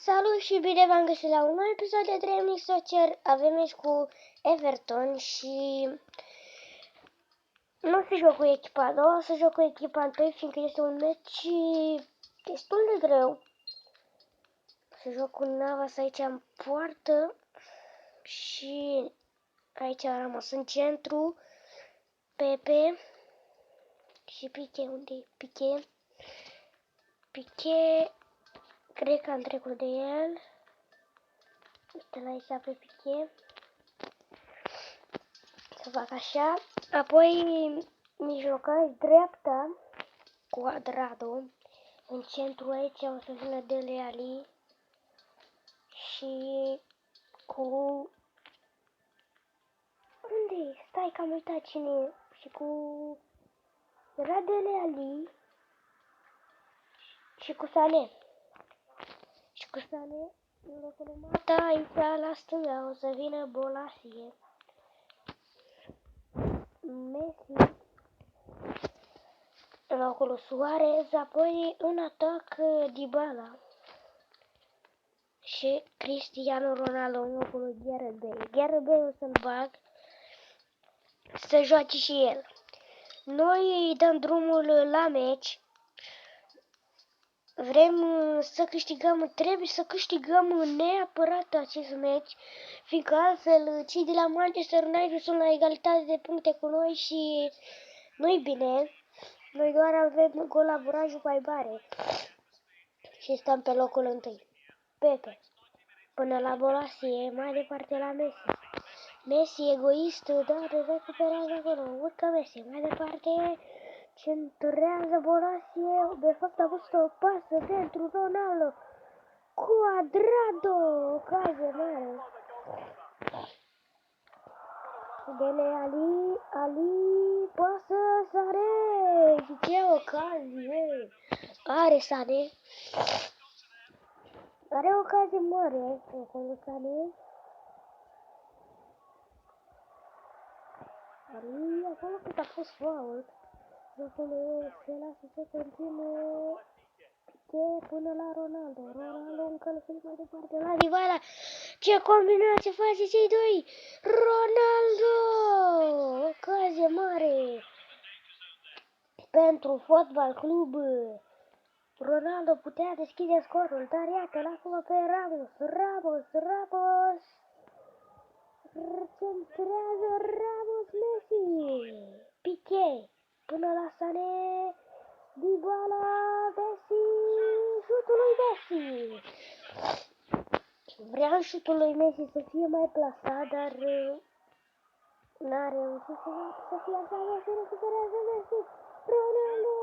Salut și bine v-am găsit la un nou episod de Dreaming Soccer. Avem meci cu Everton și nu o să joc cu echipa a doua, o să joc cu echipa întâi, fiindcă este un meci destul de greu. O să joc cu Navas aici în poartă și aici a rămas în centru Pepe și Pique. Unde e Pique? Pique, cred că am trecut de el. Uite-l aici pe Pique. Să fac așa. Apoi mijlocaș dreapta, Cuadrado. În centru aici o să vină Dele Alli și cu... Unde? Stai că am uitat cine e. Și cu... Era Dele Alli și cu Sané. Și cu Sané în locul lui Mata, aici la stânga o să vină Bolasie. Messi în locul lui Suarez, apoi în atac Dybala și Cristiano Ronaldo în locul lui Gareth Bale. Gareth Bale o să-l bag să joace și el. Noi dăm drumul la meci. Vrem să câștigăm, trebuie să câștigăm neapărat acest meci, fiindcă altfel cei de la Manchester United sunt la egalitate de puncte cu noi și nu-i bine. Noi doar avem colaborajul mai mare și stăm pe locul întâi. Pepe, până la Bolasie, mai departe la Messi. Messi egoist, dar recuperează acolo. Urcă Messi, mai departe centrează Bolasie. De fapt a fost o pasă pentru Ronaldo. Cuadrado, ocazie mare. Dele Ali, pasă, Sané. Și ce ocazie are Sané. Are o ocazie mare acolo Sané. Ali, acolo cât a fost fault. Acolo se lasă să continue Pique până la Ronaldo. Ronaldo încălcit mai departe la Dybala. Ce combinație face cei doi! Ronaldo! Ocazie mare pentru Fotbal Club. Ronaldo putea deschide scorul, dar iată-l acum pe Ramos. Centrează Ramos, Messi. Pique până la Sané. Dybala, Messi, șutul lui Messi. Vreau șutul lui Messi să fie mai plasat, dar n-a reușit să fie așa. Messi recuperează Messi. Ronaldo,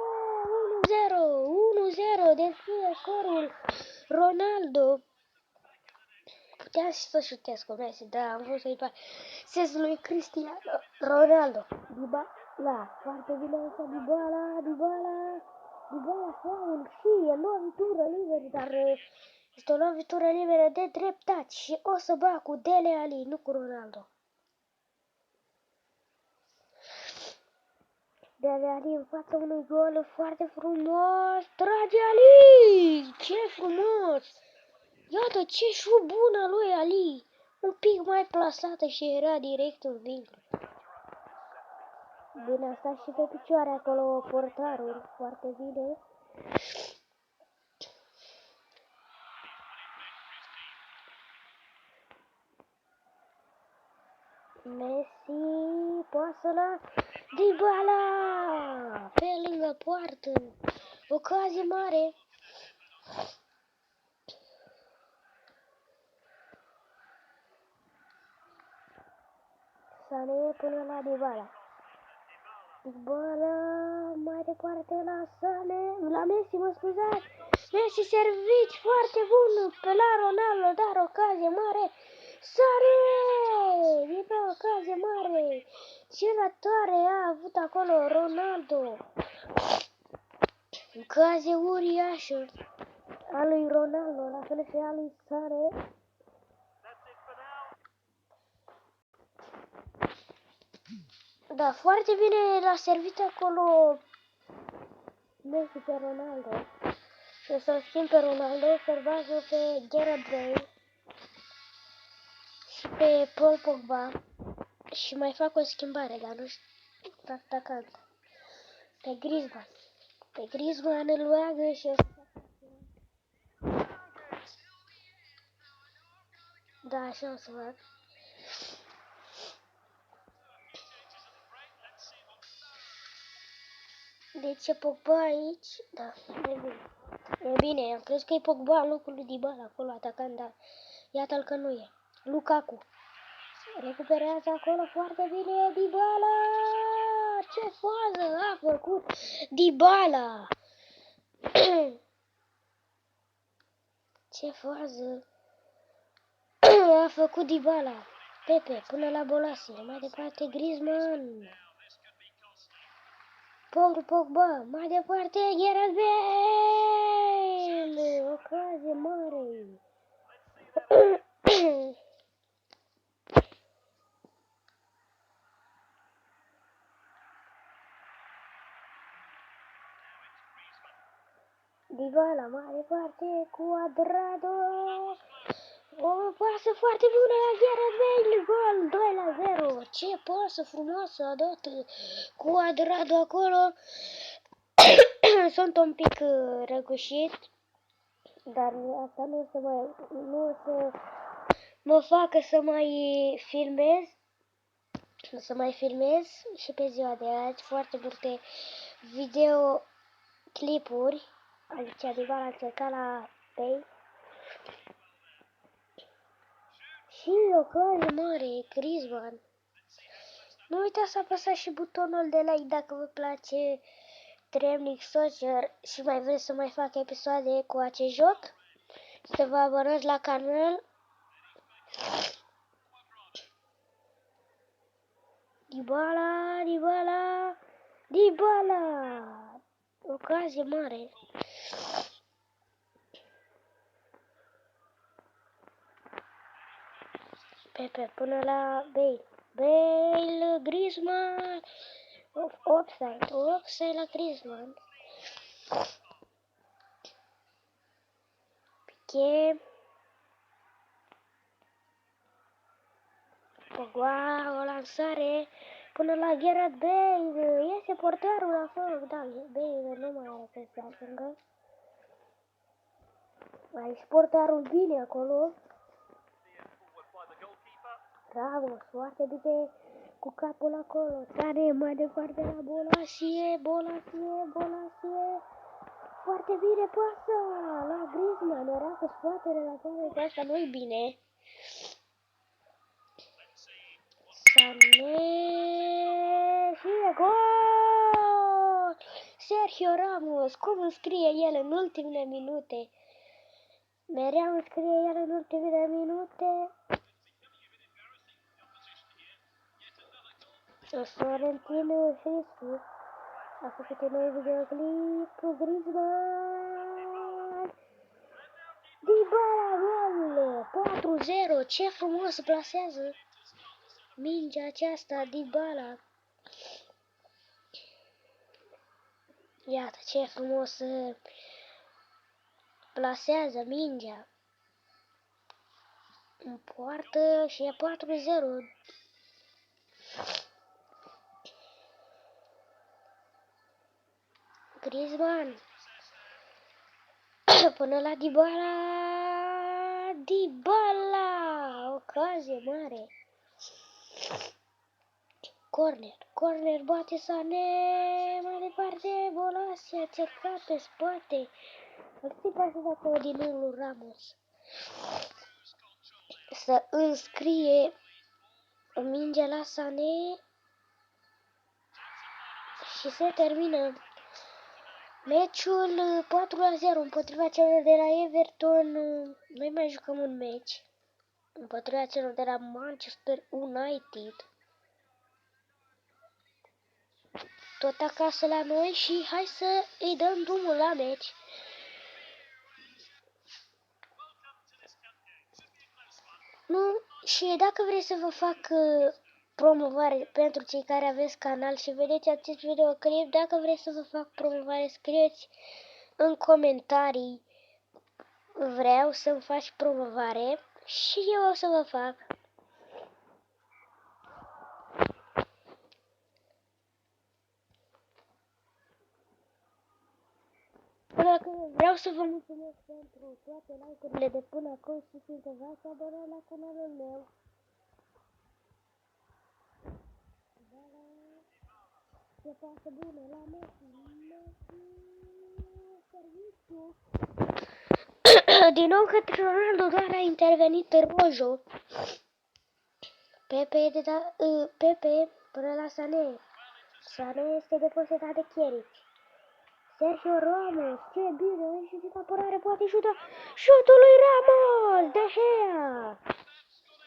1-0, deschide scorul. Ronaldo putea să șutez cu Messi, dar am vrut să-i fac sensul lui Cristiano Ronaldo. Dybala, foarte bine aici, Dybala, faul și e lovitură liberă, dar este o lovitură liberă de dreptate și o să bag cu Dele Alli, nu cu Ronaldo. Dele Alli în fața unui gol foarte frumos, trage Ali! Ce frumos! Iată ce șut bună lui Ali! Un pic mai plasată și era direct în vincul. Bine, a stat și pe picioare acolo portarul, foarte bine. Messi, pasă la Dybala, pe lângă poartă, ocazie mare. Sané până la Dybala. Dybala, mai departe la Sané, la Messi, mă scuzați. Messi servici foarte bun pe la Ronaldo, dar ocazie mare. Sané, din pe ocazie mare. Ce ratare a avut acolo Ronaldo. Ocazie uriașă a lui Ronaldo, la fel și a lui Sané. Da, foarte bine l-a servit acolo Messi pe Ronaldo. Și Și o să-l schimb pe Ronaldo, să-l bază pe Gareth Bale și pe Paul Pogba. Și mai fac o schimbare, dar nu știu, atacant. Pe Griezmann. Pe Griezmann îl leagă și o să fac. Da, așa o să fac. Deci e Pogba aici, da, e bine. E bine, am crezut că e Pogba în locul lui Dybala, acolo atacant, dar iată-l că nu e. Lukaku. Recuperează acolo foarte bine Dybala! Ce fază a făcut Dybala! Ce fază a făcut Dybala! Pepe până la Bolasie, mai departe Griezmann. Paul Pogba, mai departe Gareth Bale! Ocazie mare! Dybala, mai departe, Cuadrado. O pasă foarte bună la Gareth Bale, gol 2-0. Ce pasă frumoasă a dat Cuadrado acolo. Sunt un pic răgușit, dar asta nu o să mă facă să mai filmez. Să mai filmez și pe ziua de azi foarte multe videoclipuri. Alicia Dybala a încercat la Bale. Și o cale mare, Griezmann. Nu uitați să apăsați și butonul de like dacă vă place Tremnic Soccer și mai vreți să mai fac episoade cu acest joc. Să vă abonați la canal. Dybala, Dybala, Dybala! Ocazie mare. Pepe până la Bale. Bale, Griezmann. Offside la Griezmann. Piqué. Pogba, o lansare până la Gareth Bale. Iese portarul acolo. Da, Bale nu mai are pe stângă. Mai portarul bine acolo. Ramos, foarte bine cu capul acolo. Sare mai departe la Bolasie. Foarte bine pasă la Griezmann. Era cu spatele la care pe asta nu-i bine. Sané și e gol! Sergio Ramos, cum îmi scrie el în ultimele minute. Mereu îmi scrie el în ultimele minute. Florentino Hriscu a făcut un nou videoclip cu Griezmann. Dybala gol! 4-0, ce frumos plasează mingea aceasta Dybala. Iată ce frumos plasează mingea în poartă și e 4-0. Griezmann până la Dybala, ocazie mare. Corner bate Sané, mai departe Bolasie a cercat pe spate. Îl ții pasă acolo din lui Ramos. Să înscrie mingea la Sané și se termină meciul 4-0 împotriva celor de la Everton. Noi mai jucăm un meci împotriva celor de la Manchester United. Tot acasă la noi și hai să îi dăm drumul la meci. Nu, și dacă vreți să vă fac promovare pentru cei care aveți canal și vedeți acest videoclip, dacă vreți să vă fac promovare, scrieți în comentarii vreau să-mi faci promovare și eu o să vă fac. Până când vreau să vă mulțumesc pentru toate like-urile de până acum și fiindcă v-ați abonat la canalul meu. Ce pasă bună la Messi, serviciu. Din nou către Ronaldo, doar a intervenit Rojo. Pepe până la Sané. Sané este depozitat de Chieric. Sergio Ramos, ce bine, a ieșit din apărare, poate șuta. Șutul lui Ramos, De Gea.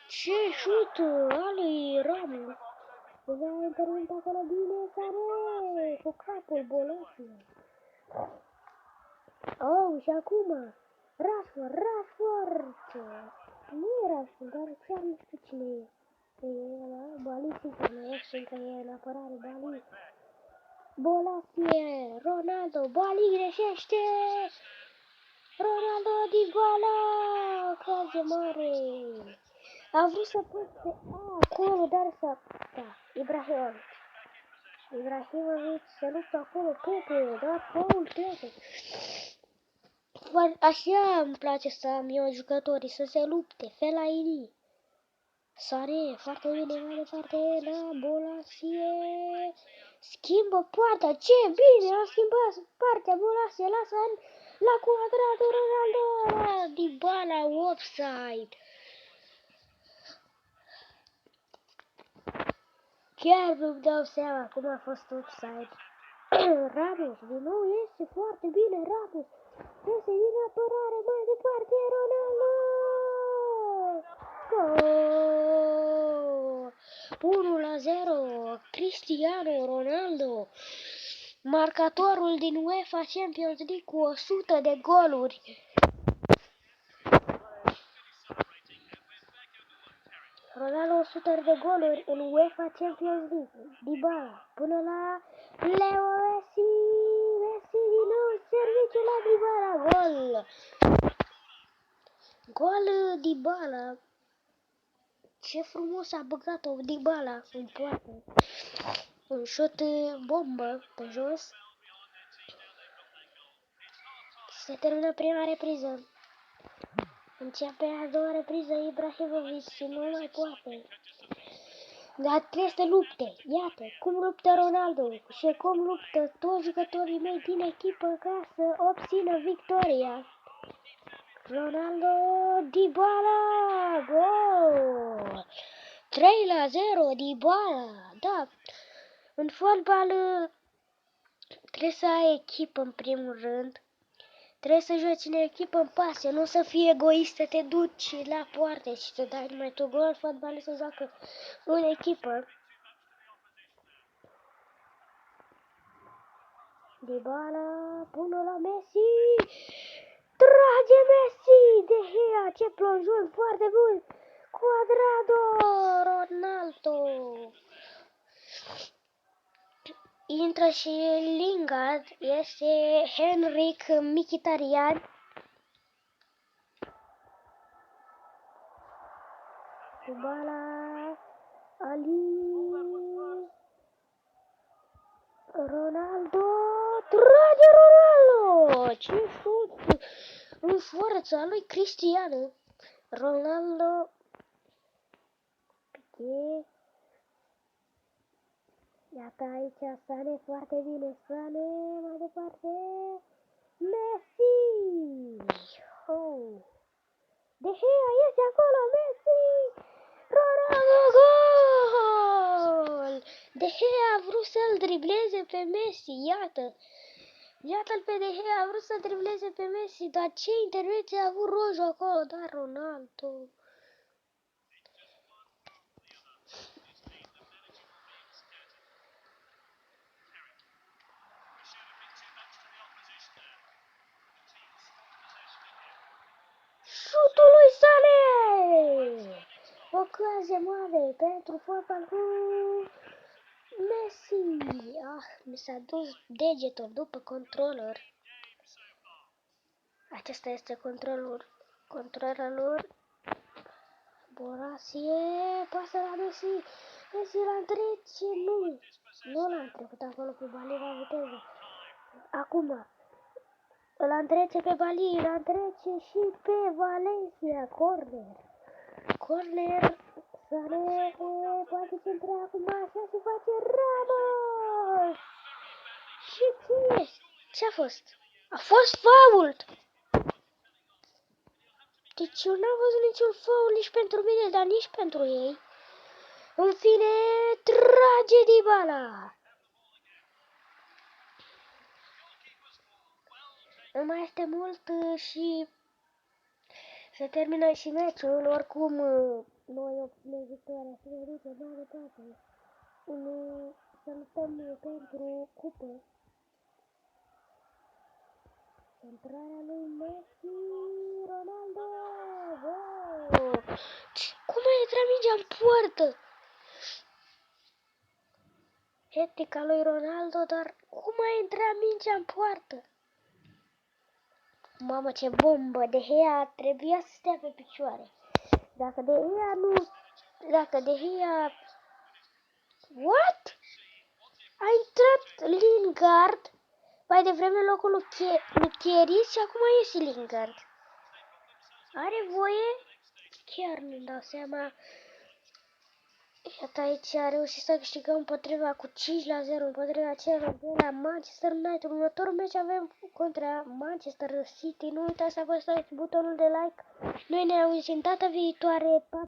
Ce șut al lui Ramos. Deja a intervenit acolo bine Sané, cu capul Bolosia. Oh, și acum, Rashford. Nu e Rashford, dar chiar nu știu cine e. E ăla, Bali, sigur, nu e și încă e în apărare, Bali. Bolosie, Ronaldo, Bali greșește. Ronaldo Dybala, ocazie mare. A vrut să puse acolo, dar să... Da, Ibrahimovic se luptă acolo, Pepe, dar Paul Pepe. Așa îmi place să am eu jucătorii, să se lupte, Fellaini. Sané, foarte bine, mai departe, la Bolasie. Schimbă poarta, ce bine, a schimbat partea Bolasie, lasă la Cuadrado, Ronaldo, Dybala, offside. Chiar nu-mi dau seama cum a fost offside. Ramos, din nou este foarte bine, Ramos. Este din apărare, mai departe, Ronaldo. Gol! 1-0, Cristiano Ronaldo. Marcatorul din UEFA Champions League cu 100 de goluri. Ronaldo 100 de goluri în UEFA Champions League. Dybala până la Leo Messi. Messi din nou, serviciu la Dybala. Gol! Gol Dybala. Ce frumos a băgat-o Dybala în poartă. Un șut bombă pe jos. Se termină prima repriză. Începe a doua repriză, Ibrahimovic și nu mai poate. Dar trebuie să lupte. Iată cum luptă Ronaldo și cum luptă toți jucătorii mei din echipă ca să obțină victoria. Ronaldo, Dybala, gol! 3-0, Dybala, da. În fotbal trebuie să ai echipă în primul rând. Trebuie să joci în echipă în pase, nu să fii egoist, să te duci la poartă și să dai numai tu gol. Fotbalul să joacă în echipă. Dybala până la Messi. Trage Messi! De Gea, ce plonjon foarte bun! Cuadrado! Ronaldo! Intră și Lingard, este Henrik Mkhitaryan. Dybala, Ali, Ronaldo, trage Ronaldo! Ce șut în forța lui Cristiano. Ronaldo, Piqué. Iată aici Sané, foarte bine, Sané, mai departe, Messi! Oh. De Gea este acolo, Messi! Ronaldo, gol! De Gea a vrut să-l dribleze pe Messi, iată! Iată-l pe De Gea, a vrut să dribleze pe Messi, dar ce intervenție a avut Rojo acolo, dar Ronaldo... Șutul lui Sané! Ocazie mare pentru fotbal cu Messi. Ah, mi s-a dus degetul după controller. Acesta este controlul lor. Borasie, pasă la Messi. Messi l-a întrece, nu l-a trecut acolo pe Bali la viteză. Acum, îl întrece pe Bali, îl întrece și pe Valencia, corner, Sane, poate centra acum, așa se face Ramos! Și ce a fost? A fost fault! Deci eu n-am văzut niciun foul nici pentru mine, dar nici pentru ei. În fine, trage Dybala! Nu mai este mult și se termină și meciul. Oricum, noi obținem victoria și ne ducem mai departe. Să luptăm pentru cupă. Centrarea lui Messi, Ronaldo! Wow! Cum a intrat mingea în poartă? Etica lui Ronaldo, dar cum a intrat mingea în poartă? Mamă, ce bombă! De Gea trebuia să stea pe picioare. Dacă De Gea... What? A intrat Lingard mai devreme în locul lui Thierry și acum iese Lingard. Are voie? Chiar nu-mi dau seama. Iată, aici a reușit să câștigăm împotriva cu 5-0 împotriva celor de la Manchester United. Următorul meci avem contra Manchester City. Nu uitați să apăsați butonul de like. Noi ne auzim data viitoare. Pa!